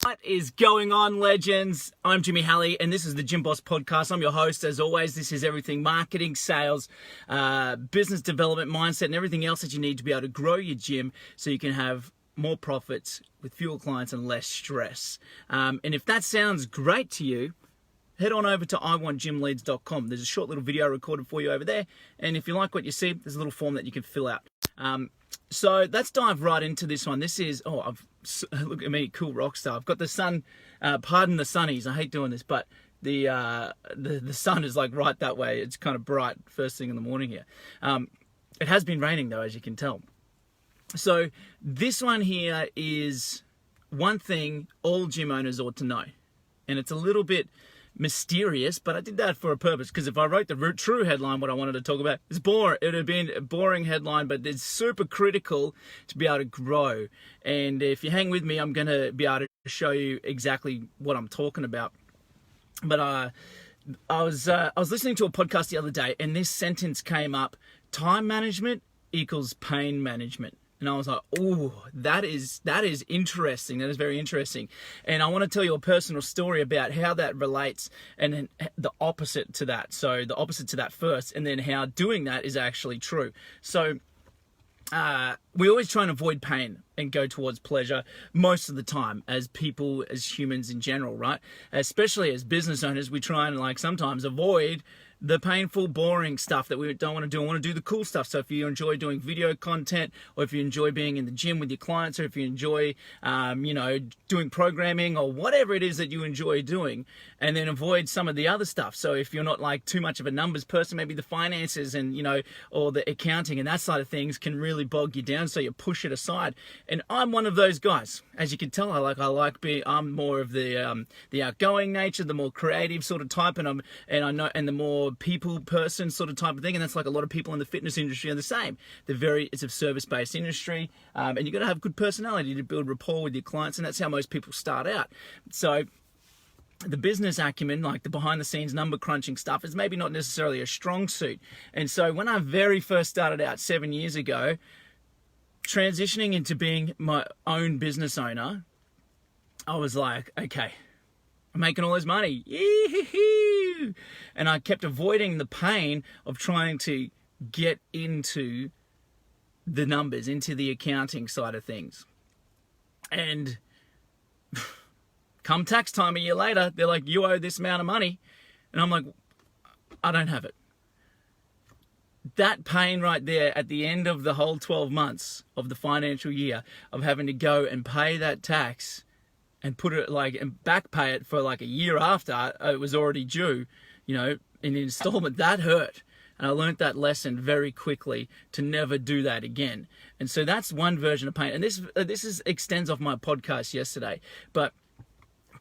What is going on, legends? I'm Jimmy Halley, and this is the Gym Boss Podcast. I'm your host. As always, this is everything marketing, sales, business development, mindset, and everything else that you need to be able to grow your gym so you can have more profits with fewer clients and less stress. And if that sounds great to you, head on over to iwantgymleads.com. There's a short little video recorded for you over there, and if you like what you see, there's a little form that you can fill out. So let's dive right into this one. This is, look at me, cool rock star. I've got the sun, pardon the sunnies, I hate doing this, but the sun is like right that way. It's kind of bright first thing in the morning here. It has been raining though, as you can tell. So this one here is one thing all gym owners ought to know. And it's a little bit mysterious, but I did that for a purpose, because if I wrote the true headline, what I wanted to talk about, it's boring. It would have been a boring headline, but it's super critical to be able to grow. And if you hang with me, I'm going to be able to show you exactly what I'm talking about. But I was listening to a podcast the other day, and this sentence came up: time management equals pain management. And I was like, oh, that is interesting. That is very interesting. And I want to tell you a personal story about how that relates, and then the opposite to that. So the opposite to that first, and then how doing that is actually true. So we always try and avoid pain and go towards pleasure most of the time, as people, as humans in general, right? Especially as business owners, we try and sometimes avoid the painful, boring stuff that we don't want to do. I want to do the cool stuff. So if you enjoy doing video content, or if you enjoy being in the gym with your clients, or if you enjoy, doing programming or whatever it is that you enjoy doing, and then avoid some of the other stuff. So if you're not like too much of a numbers person, maybe the finances and, or the accounting and that side of things can really bog you down. So you push it aside. And I'm one of those guys. As you can tell, I'm more of the outgoing nature, the more creative sort of type, and the more people person sort of type of thing. And that's like a lot of people in the fitness industry are the same. It's a service-based industry, and you've got to have good personality to build rapport with your clients, and that's how most people start out. So the business acumen, like the behind the scenes number crunching stuff, is maybe not necessarily a strong suit. And so when I very first started out 7 years ago, transitioning into being my own business owner, I was like, okay, I'm making all this money. Yee-hoo-hoo. And I kept avoiding the pain of trying to get into the numbers, into the accounting side of things. And come tax time a year later, they're like, you owe this amount of money. And I'm like, I don't have it. That pain right there at the end of the whole 12 months of the financial year of having to go and pay that tax and put it and back pay it for a year after it was already due, in installment, that hurt. And I learned that lesson very quickly to never do that again. And so that's one version of pain. And this extends off my podcast yesterday. But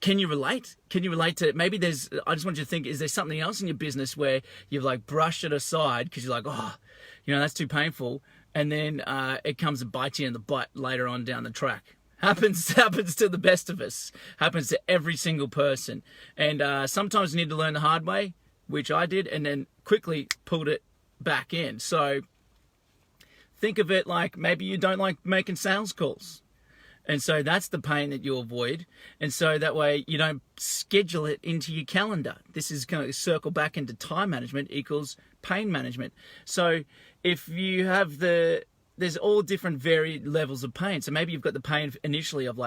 can you relate? Can you relate to maybe I just want you to think, is there something else in your business where you've brushed it aside because you're like, that's too painful. And then it comes and bites you in the butt later on down the track. Happens to the best of us. Happens to every single person. And sometimes you need to learn the hard way, which I did, and then quickly pulled it back in. So think of it like maybe you don't like making sales calls. And so that's the pain that you avoid. And so that way you don't schedule it into your calendar. This is going to circle back into time management equals pain management. So if you have there's all different varied levels of pain. So maybe you've got the pain initially of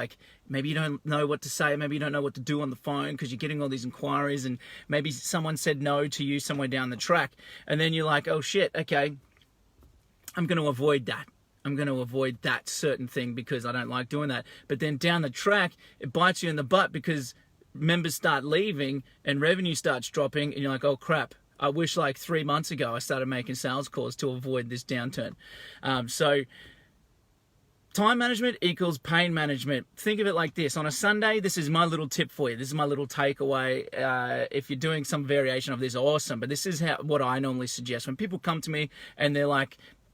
maybe you don't know what to say, maybe you don't know what to do on the phone because you're getting all these inquiries, and maybe someone said no to you somewhere down the track. And then you're like, oh shit, okay, I'm going to avoid that. I'm going to avoid that certain thing because I don't like doing that. But then down the track, it bites you in the butt because members start leaving and revenue starts dropping, and you're like, oh crap, I wish 3 months ago I started making sales calls to avoid this downturn. So time management equals pain management. Think of it like this. On a Sunday, this is my little tip for you. This is my little takeaway. If you're doing some variation of this, awesome. But this is what I normally suggest. When people come to me and they're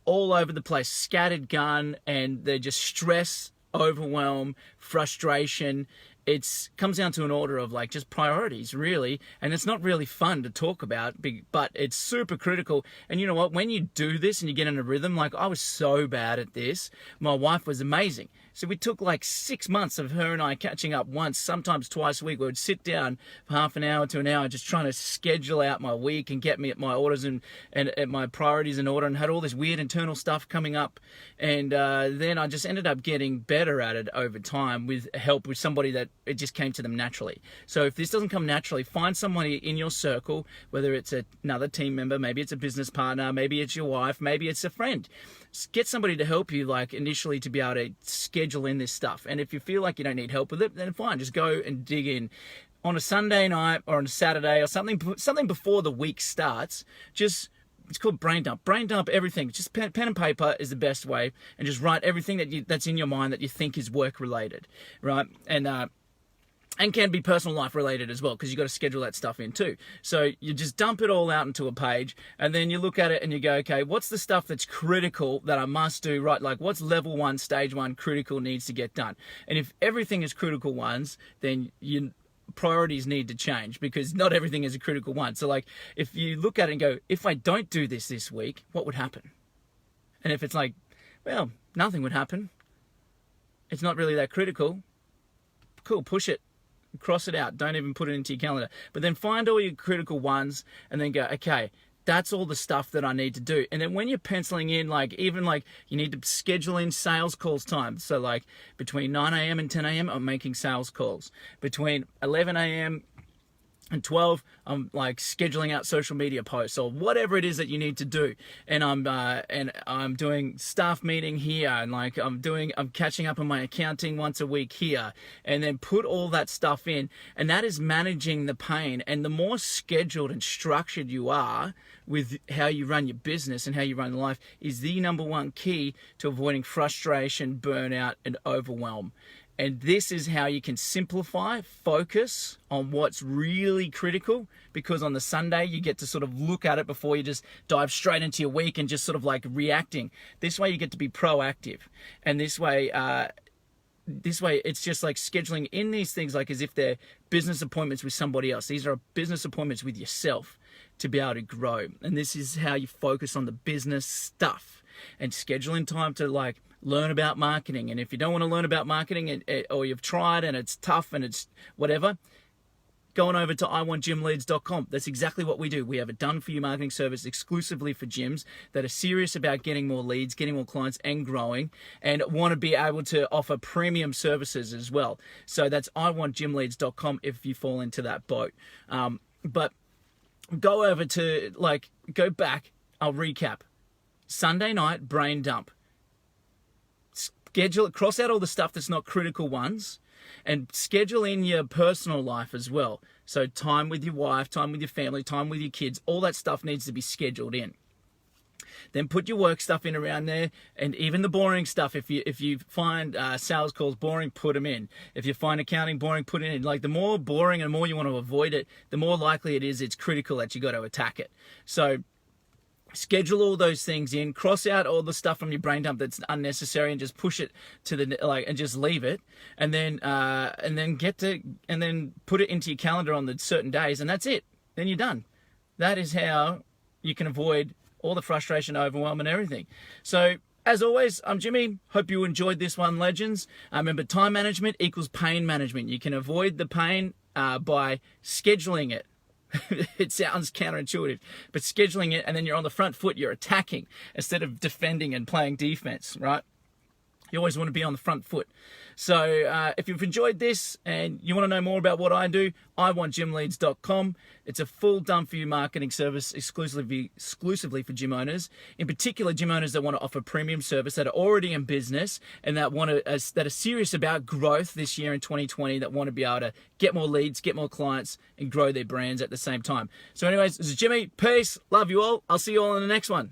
all over the place, scattered gun, and they're just stress, overwhelm, frustration, it comes down to an order of just priorities, really. And it's not really fun to talk about, but it's super critical. And you know what? When you do this and you get in a rhythm, I was so bad at this. My wife was amazing. So we took like 6 months of her and I catching up once, sometimes twice a week. We would sit down for half an hour to an hour just trying to schedule out my week and get me at my orders and at my priorities in order, and had all this weird internal stuff coming up. And then I just ended up getting better at it over time with help with somebody that it just came to them naturally. So if this doesn't come naturally, find somebody in your circle, whether it's another team member, maybe it's a business partner, maybe it's your wife, maybe it's a friend. Get somebody to help you, like initially, to be able to schedule in this stuff. And if you feel like you don't need help with it, then fine, just go and dig in. On a Sunday night or on a Saturday or something before the week starts, it's called brain dump. Brain dump everything. Just pen and paper is the best way, and just write everything that's in your mind that you think is work related, right? And can be personal life related as well, because you've got to schedule that stuff in too. So you just dump it all out into a page, and then you look at it and you go, okay, what's the stuff that's critical that I must do, right? Like what's level 1, stage 1 critical needs to get done? And if everything is critical ones, then priorities need to change, because not everything is a critical one. So like if you look at it and go, if I don't do this week, what would happen? And if it's like, well, nothing would happen, it's not really that critical, cool, push it. Cross it out. Don't even put it into your calendar. But then find all your critical ones and then go, okay, that's all the stuff that I need to do. And then when you're penciling in, like even like you need to schedule in sales calls time. So like between 9 a.m. and 10 a.m. I'm making sales calls. Between 11 a.m. and 12, I'm like scheduling out social media posts or whatever it is that you need to do. And I'm doing staff meeting here, and like I'm catching up on my accounting once a week here, and then put all that stuff in. And that is managing the pain. And the more scheduled and structured you are with how you run your business and how you run life is the number one key to avoiding frustration, burnout, and overwhelm. And this is how you can simplify, focus on what's really critical, because on the Sunday you get to sort of look at it before you just dive straight into your week and just sort of like reacting. This way you get to be proactive. And this way it's just like scheduling in these things like as if they're business appointments with somebody else. These are business appointments with yourself to be able to grow. And this is how you focus on the business stuff, and scheduling time to like learn about marketing. And if you don't want to learn about marketing or you've tried and it's tough and it's whatever, go on over to iwantgymleads.com. That's exactly what we do. We have a done-for-you marketing service exclusively for gyms that are serious about getting more leads, getting more clients, and growing, and want to be able to offer premium services as well. So that's iwantgymleads.com if you fall into that boat. But go over to, like, go back. I'll recap. Sunday night, brain dump. Schedule it, cross out all the stuff that's not critical ones, and schedule in your personal life as well. So time with your wife, time with your family, time with your kids, all that stuff needs to be scheduled in. Then put your work stuff in around there, and even the boring stuff. If you find sales calls boring, put them in. If you find accounting boring, put it in. Like the more boring and more you want to avoid it, the more likely it is it's critical that you got to attack it. So schedule all those things in, cross out all the stuff from your brain dump that's unnecessary, and just push it to and just leave it, and then put it into your calendar on the certain days, and that's it. Then you're done. That is how you can avoid all the frustration, overwhelm, and everything. So as always, I'm Jimmy. Hope you enjoyed this one, legends. Remember, time management equals pain management. You can avoid the pain by scheduling it. It sounds counterintuitive, but scheduling it, and then you're on the front foot, you're attacking instead of defending and playing defense, right? You always want to be on the front foot. So if you've enjoyed this and you want to know more about what I do, iwantgymleads.com. It's a full done-for-you marketing service exclusively for gym owners, in particular gym owners that want to offer premium service, that are already in business and that are serious about growth this year in 2020, that want to be able to get more leads, get more clients, and grow their brands at the same time. So anyways, this is Jimmy. Peace. Love you all. I'll see you all in the next one.